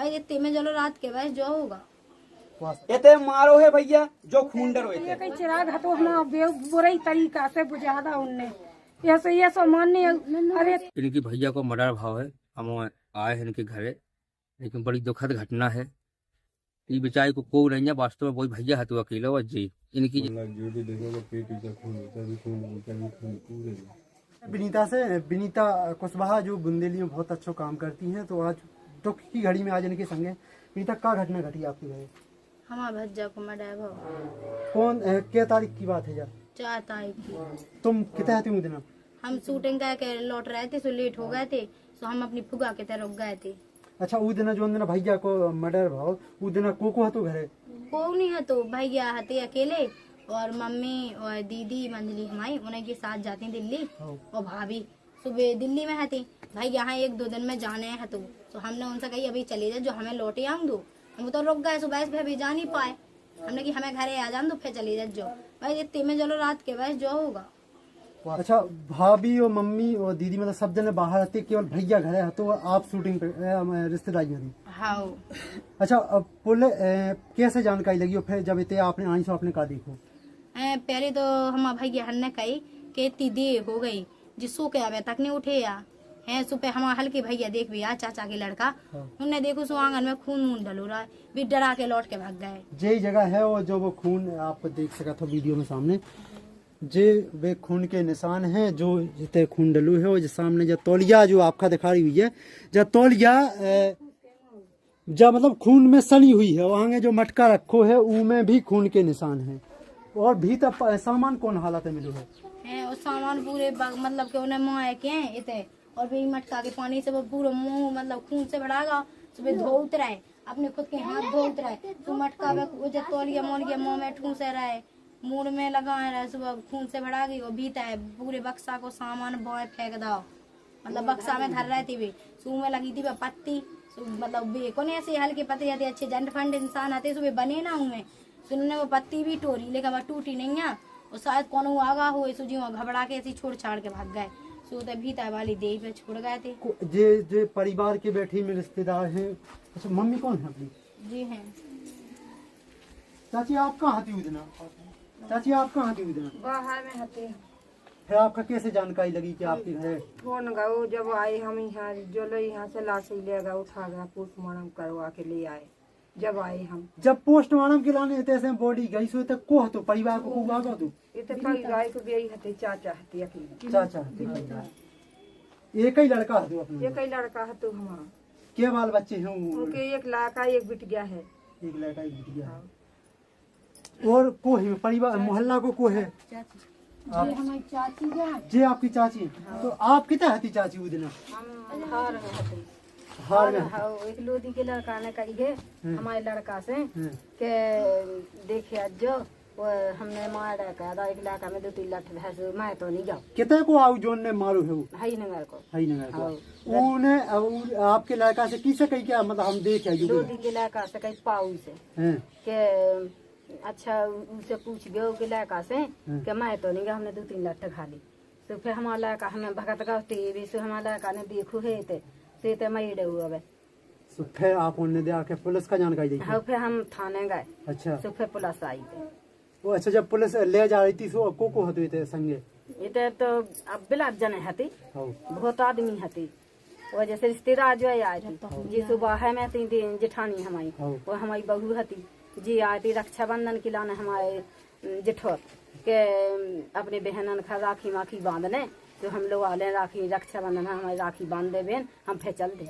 भाई इतने में चलो रात के बस जो होगा इतने मारो है भैया जो खून डरो कई चिराग हतो हम बुरी तरीका से बुझादा उनने ये सो मानने अरे इनकी भैया को मर्डर भाव है। हम आए हैं इनके घरे, लेकिन बड़ी दुखद घटना है। ये बेचारी को कोई नहीं है, वास्तव में वही भैया है तो अकेला और जी इनकी विनीता कुशवाहा जो बुंदेली में बहुत अच्छा काम करती हैं, तो आज दुख की घड़ी में आज इनके संगे विनीता क्या घटना घटी आपके घर? हमारा भज्जा को मर्डर भाव कौन क्या तारीख की बात है यार? 4 तारीख की। तुम कितने थे उस दिन? हम शूटिंग करके लौट रहे थे, सो लेट हो गए थे, सो हम अपनी फुगा के तरफ गए थे। अच्छा, उस दिन जो दिन भैया को मर्डर भाव उस दिन को हतो घरे? को नहीं है तो भैया हते अकेले और मम्मी और दीदी मंजली हमारी उन्हीं के साथ जाती दिल्ली और भाभी सुबह दिल्ली में हती। भाई यहाँ 1-2 दिन में जाने हैं तो हमने उनसे कही अभी चले जाए जो हमें लौटे आऊँ दो। हम तो रुक गए, सुबह से अभी जा नहीं पाए। हमने कि हमें घरे आ जान दो फिर चले जाओ। भाई इतने में चलो रात के बस जो होगा। अच्छा, भाभी और मम्मी और दीदी मतलब सब जने बाहर आते, केवल भैया घरे हतो और आप शूटिंग पे रिश्तेदारी में थी? हाँ। अच्छा, अब कैसे जानकारी लगी और फिर जब इतने आपने आई सो आपने कहा देखो? पहले तो हम भैया हन कही कि इतनी देर हो गई जिसो के अबे तक नहीं उठे या है सुबह हम हल्के भैया देख भी चाचा के लड़का उनने देखो सो आंगन में खून डलो रहा भी डरा के लौट के भाग गए। यही जगह है और जो वो खून आप देख सका था वीडियो में सामने, जे वे खून के निशान हैं जो जितने खून डलू है। और सामने जो तौलिया जो आपका दिखा रही हुई है, जो तौलिया जब मतलब खून में सनी हुई है, वहाँ जो मटका रखो है उनमें भी खून के निशान हैं। और भीतर सामान कौन हालत में मिलो है? और सामान पूरे मतलब के उन्हें मुँह के हैं इतने और भी मटका के पानी से वो पूरा मुँह मतलब खून से भरागा। सुबह धो उतराए अपने खुद के हाथ धो उतराए तो मटका में तौलिया मोलिया मुँह में ठूसे रहे, मुंह में लगाए रहे, सुबह खून से भरा गई। और भीतर पूरे बक्सा को सामान बॉय फेंक दो, मतलब बक्सा में धर रहे थे भी सूह में लगी थी पत्ती मतलब कौन ऐसे हल्के पत्ते आते अच्छे जंड फंड इंसान आते सुबह बने ना उनमें सुनने वो पत्ती भी टोरी लेकिन वह टूटी नहीं है। और शायद कौन आगा हुए सुजी घबरा के ऐसी छोड़ छाड़ के भाग गए। सो तो भीतर वाली देही पे छोड़ गए थे। जे परिवार के बैठे में रिश्तेदार हैं। अच्छा, मम्मी कौन है अपनी? जी हैं। चाची आप कहाँ थी उस दिन? चाची आप कहाँ थी उस दिन? बाहर में हते। फिर आपका कैसे जानकारी लगी कि आपके घर? फोन गयो जब आए हम यहाँ जो लो यहाँ से लाश ले गया उठा गया पोस्टमार्टम करवा के ले आए। जब आए हम जब पोस्टमार्टम के लाने तैसे बॉडी गई सो तक को हतो परिवार को को आगा दो इते परिवार को बेई हते चाचा हते अकेले चाचा हते एक ही लड़का हतो अपना? एक ही लड़का हतो हमारा। के बाल बच्चे हैं उनके एक लड़का एक बिटिया है। एक लड़का एक बिटिया है। और को है परिवार मोहल्ला को है? जी हमारी चाची जी आपकी चाची। तो आप कितना हती चाची उस दिन? हम हार में हते। हार में एक लोधी के लड़का ने कही है हमारे लड़का से के देखे जो हमने मारा कहा एक इलाका में 2-3 लाख भैंस मैं तो नहीं जाऊँ। कितने को आउ जोन ने मारू है वो? हई नगर को। हई नगर को उन्हें आपके लड़का से किसे कही क्या मतलब हम देखे लोधी के लड़का से कही पाऊ से के अच्छा उनसे पूछ गयो के लड़का से कि मैं तो नहीं गया हमने 2-3 लाख खा ली। तो फिर हमारा लड़का हमें भगत गाते भी हमारा लड़का ने देखो है ते मैं डे हुआ। तो फिर आप उन्हें दे आके पुलिस का जानकारी दी? हाँ, फिर हम थाने गए। अच्छा, तो फिर पुलिस आई थे। वो अच्छा, जब पुलिस ले जा रही थी सो को हतो इते संगे? इते तो अब बिलात जने हती बहुत आदमी हती। वो जैसे रिश्तेदार जो आए थे जी सुबह है मैं तीन दिन जेठानी हमारी वो हमारी बहू हती जी आई थी रक्षाबंधन के लाने हमारे जेठोर के अपने बहनन का राखी माखी बांधने तो हम लोग आले राखी रक्षाबंधन हमारी राखी बांध दे बेन हम फिर चल दे।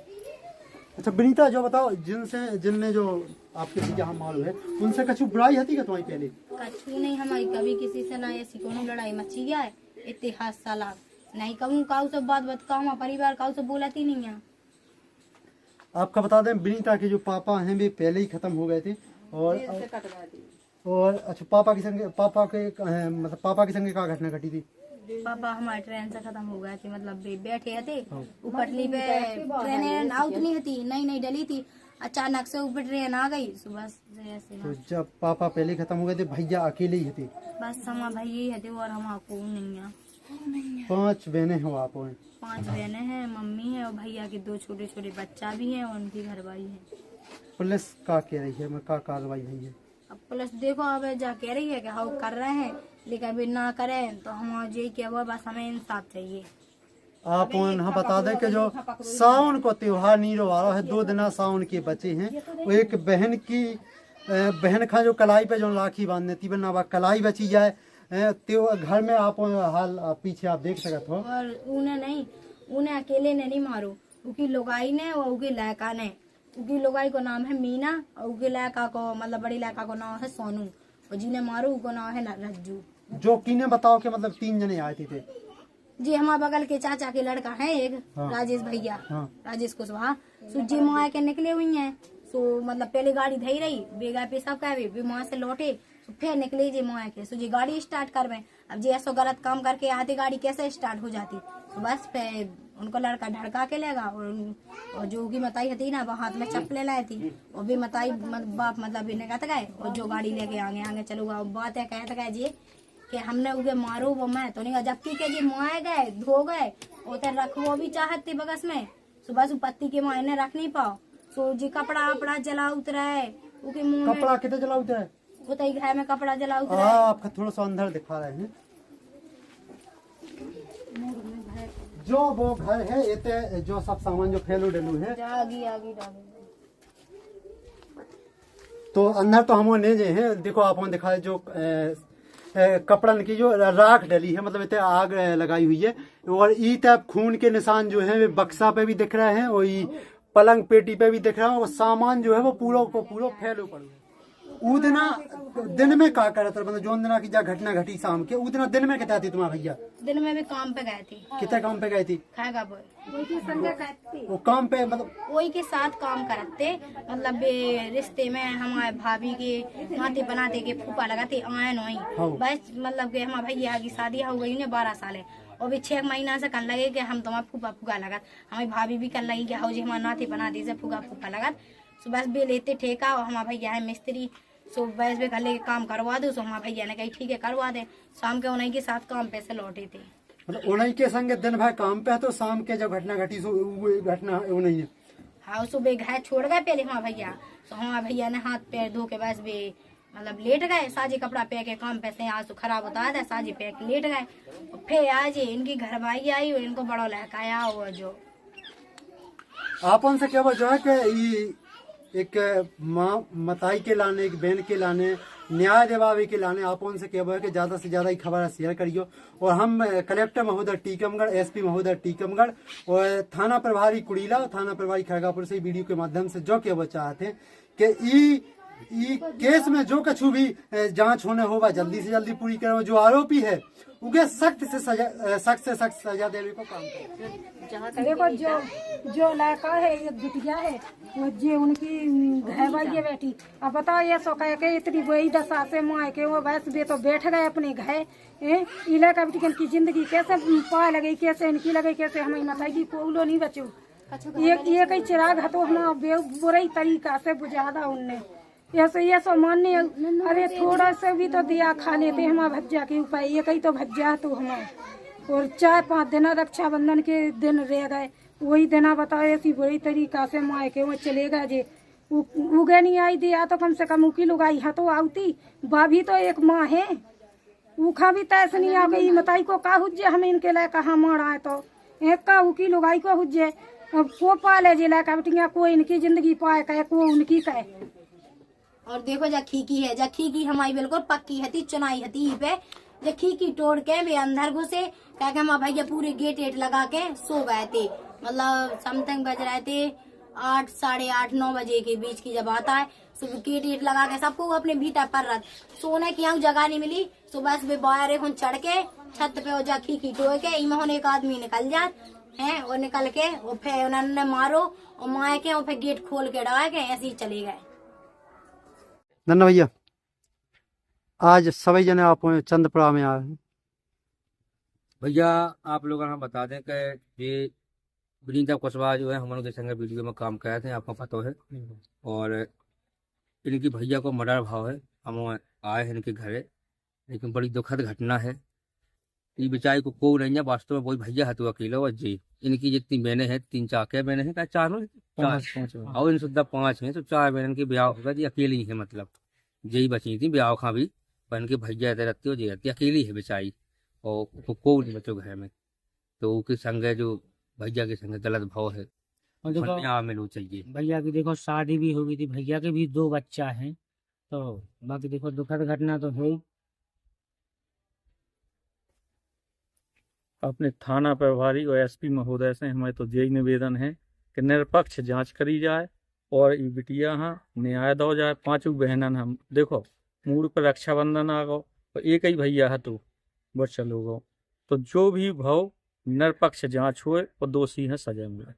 अच्छा विनीता, जो बताओ जिनने जो आपके यहाँ मालूम है उनसे कछु बुराई हती क्या तुम्हारी पहले? कछु नहीं हमारी कभी किसी से ना ऐसी कोनो लड़ाई मची गया है इतिहास साला नहीं कहूँ काऊ सब बात बताऊँ परिवार काऊ सब बोलती नहीं है। आपका बता दें विनीता के जो पापा हैं वे पहले ही खत्म हो गए थे और अच्छा पापा के संगे मतलब पापा के संगे क्या घटना घटी थी? पापा हमारे ट्रेन से खत्म हो गए थे मतलब बैठे थे पटली पे ट्रेन आउट नहीं थी नहीं डली थी अचानक से ऊपर ट्रेन आ गई सुबह से। तो जब पापा पहले खत्म हो गए थे भैया अकेले ही थे? बस हम भैया ही थे और हम आपको नहीं है। 5 बहनें हो आप? 5 बहनें हैं, मम्मी है और भैया के 2 छोटे छोटे बच्चा भी हैं और उनकी घरवाली है। पुलिस का कह रही है मैं का कार्रवाई हुई है? अब पुलिस देखो अब जा कह रही है कि हाँ कर रहे हैं, लेकिन अभी ना करें तो हम यही क्या हुआ, बस हमें इंसाफ चाहिए। आप यहाँ बता दें कि जो सावन को त्योहार नीरो वाला है, 2 दिन सावन के बचे हैं, वो एक बहन की बहन का जो कलाई पे जो राखी बांधने थी बना वह कलाई बची जाए त्यो घर में आप हाल पीछे आप देख सकते हो। और उन्हें नहीं, उन्हें अकेले ने नहीं मारो, उनकी लुगाई ने और उनकी लड़का ने। उनकी लुगाई को नाम है मीना और उनके लड़का को मतलब बड़ी लड़का को नाम है सोनू, और जिन्हें मारो उनको नाम है रज्जू। जो किने बताओ कि मतलब 3 जने आए थे जी हमारे बगल के चाचा के लड़का है एक, हाँ। राजेश भैया, हाँ। राजेश कुशवाहा। सो जी माँ के निकले हुई हैं, सो मतलब पहले गाड़ी धई रही बेगा पे सब कहे वहाँ से लौटे, तो फिर निकले जी माँ के। सो जी गाड़ी स्टार्ट कर में, अब जी ऐसा गलत काम करके आती गाड़ी कैसे स्टार्ट हो जाती। तो बस फिर उनको लड़का धड़का के लेगा, और जो की मताई थी ना वो हाथ में चप्पलें लाई थी, और भी मताई बाप मतलब इन्हें कहते गए, और जो गाड़ी लेके आगे आगे चलूगा बात है कहते गए जी कि हमने उगे मारो वो मैं तो नहीं, जबकि के जी मुआए गए धो गए उधर रखवो भी चाहते बगस में, सुबह से पत्ती के मायने रख नहीं पाओ। सो जी कपड़ा अपड़ा जला उतरा है उनके मुंह में, कपड़ा कितने जला उतरा है? उतई घर में कपड़ा जला उतरा है। आपका थोड़ा सा अंदर दिखा रहे हैं जो वो घर है ये जो सब सामान जो फैलो डलू है जागी आगी डाली। तो अंदर तो हम ले जे हैं, देखो आप वहाँ दिखा जो कपड़न की जो राख डली है, मतलब इतने आग लगाई हुई है, और ई तब खून के निशान जो है वे बक्सा पे भी दिख रहे हैं और ई पलंग पेटी पे भी दिख रहा है, और सामान जो है वो पूरा को पूरा फैलो पड़ो है। उदना दिन में का करत मतलब जो दिना की जा घटना घटी शाम के, उदना दिन में कहता थी तुम्हारा भैया? दिन में भी काम पे गए थे। कितने काम पे गई थी? खाएगा वो काम पे मतलब वही के साथ काम करते, मतलब रिश्ते में हमारे भाभी के नाते बनाते के फूफा लगाते आए नहीं, बस मतलब कि हमारे भैया की शादी हो गई उन्हें 12 साल है, और भी 6 महीना से कर लगे कि हम तुम्हारा फूफा फूका लगा, हमारी भाभी भी कर लगी कि हाउ जी हमारे नाते बनाते से फूका फूफा लगा। सो बस बे लेते ठेका, और हमारा भैया है मिस्त्री, सो बस बे घर लेके काम करवा दो। सो हमारे भैया ने कही ठीक है करवा दे। शाम के उन्हीं के साथ काम पे से लौटे थे, मतलब उन्हीं के संग दिन भर काम पे है, तो शाम के जब घटना घटी सो वो घटना उन्हीं है। हाँ सुबह घर छोड़ गए पहले हमारा भैया, तो हमारे भैया ने हाथ पैर धो के बस बे मतलब लेट गए, साजी कपड़ा पे के काम पे से आज तो खराब होता था, साजी पे के लेट गए। फिर आज इनकी घरवाई आई और इनको बड़ा लहकाया, और जो आप उनसे क्या वजह है कि एक माँ मताई के लाने एक बहन के लाने न्याय दिवावे के लाने आप उनसे क्या है कि ज्यादा से ज्यादा ही खबर शेयर करियो, और हम कलेक्टर महोदय टीकमगढ़, एसपी महोदय टीकमगढ़ और थाना प्रभारी कुड़ीला, थाना प्रभारी खड़गापुर से वीडियो के माध्यम से जो क्या चाहते हैं कि ई केस में जो कछु भी जांच होने होगा जल्दी से जल्दी पूरी करें, जो आरोपी है उनके सख्त से सख्त सजा देने को काम करें। देखो जो लड़का है ये बिटिया है वो जे उनकी घर है बेटी, अब बताओ ये सो कह के इतनी वही दशा से माँ के वो बस बे तो बैठ गए अपने घर। इलाका बेटी की जिंदगी कैसे पा लगे, कैसे इनकी लगे, कैसे हमें बताएगी कोलो नहीं बचो। ये कई चिराग हतो हमारा बुरी तरीका से बुझादा उनने, ये सो मानने अरे थोड़ा सा भी तो दिया खा लेते हमारा भज्जा के ऊपर, ये कहीं तो भज्जा तो हमारे, और 4-5 दिन रक्षाबंधन के दिन रह गए, वही दिन बताओ ऐसी बुरी तरीका से माँ के वो चले गए जे उगे नहीं आई दिया, तो कम से कम उकी लुगाई है तो आवती, भाभी तो एक माँ है उखा भी तैस नहीं आ गई, मताई को का हुज्जे हमें इनके लाए कहा मार आए, तो एक का उकी लुगाई को हुज्जे को पाले जे लाए बेटिया, कोई इनकी जिंदगी पाए कहे को उनकी कहे। और देखो जा खीकी है, जा खीकी हमारी बिल्कुल पक्की हती चुनाई हती पे, जा खीकी तोड़ के वे अंदर घुसे, क्या हम भैया पूरे गेट एट लगा के सो गए थे, मतलब समथिंग बज रहे थे 8, 8:30, 9 बजे के बीच की जब आता है, सुबह गेट एट लगा के सबको अपने भीतर पर रख सोने की जगह नहीं मिली, सुबह से बाहर एक चढ़ के छत पे हो जा खीकी तोड़ के इन्होंने एक आदमी निकल जात है, और निकल के और फिर उन्होंने मारो और माए के और फिर गेट खोल के डाल के ऐसे ही चले गए। धन्य भैया, आज सभी जने आप चंदपुरा में आए हैं। भैया आप लोगों को बता दें कि ये विनीता कुशवाहा जो है हम लोग के संग वीडियो में काम कर रहे थे, आपको पता है, और इनकी भैया को मर्डर भाव है, हम आए हैं इनके घरे, लेकिन बड़ी दुखद घटना है। ये बेचारी को कोई नहीं है, वास्तव में वही भैया है तो अकेला और जी। इनकी जितनी बहनें हैं, 3-4 क्या बहनें हैं, क्या 4 में 5 और इन सुधा 5 हैं, तो 4 बहन के ब्याह होगा जी, अकेली है मतलब यही बची थी ब्याह खां भी, पर इनके भैया रहते रहती हो जी रहती अकेली है बेचारी, और कोई नहीं बच्चों घर में, तो उसके संग जो भैया के संग गलत भाव है, और देखो यहाँ मिलो चाहिए। भैया की देखो शादी भी हो गई थी, भैया के भी 2 बच्चा हैं, तो बाकी देखो दुखद घटना तो है ही। अपने थाना प्रभारी और एसपी महोदय से हमारे तो यही निवेदन है कि निरपक्ष जांच करी जाए और ये बिटिया हाँ न्याय दो जाए। 5 बहनन हम देखो मूड पर रक्षाबंधन आ गो और एक ही भैया है तो बच्चा लोगों, तो जो भी भाव निरपक्ष जांच हुए और दोषी है सजा मिले।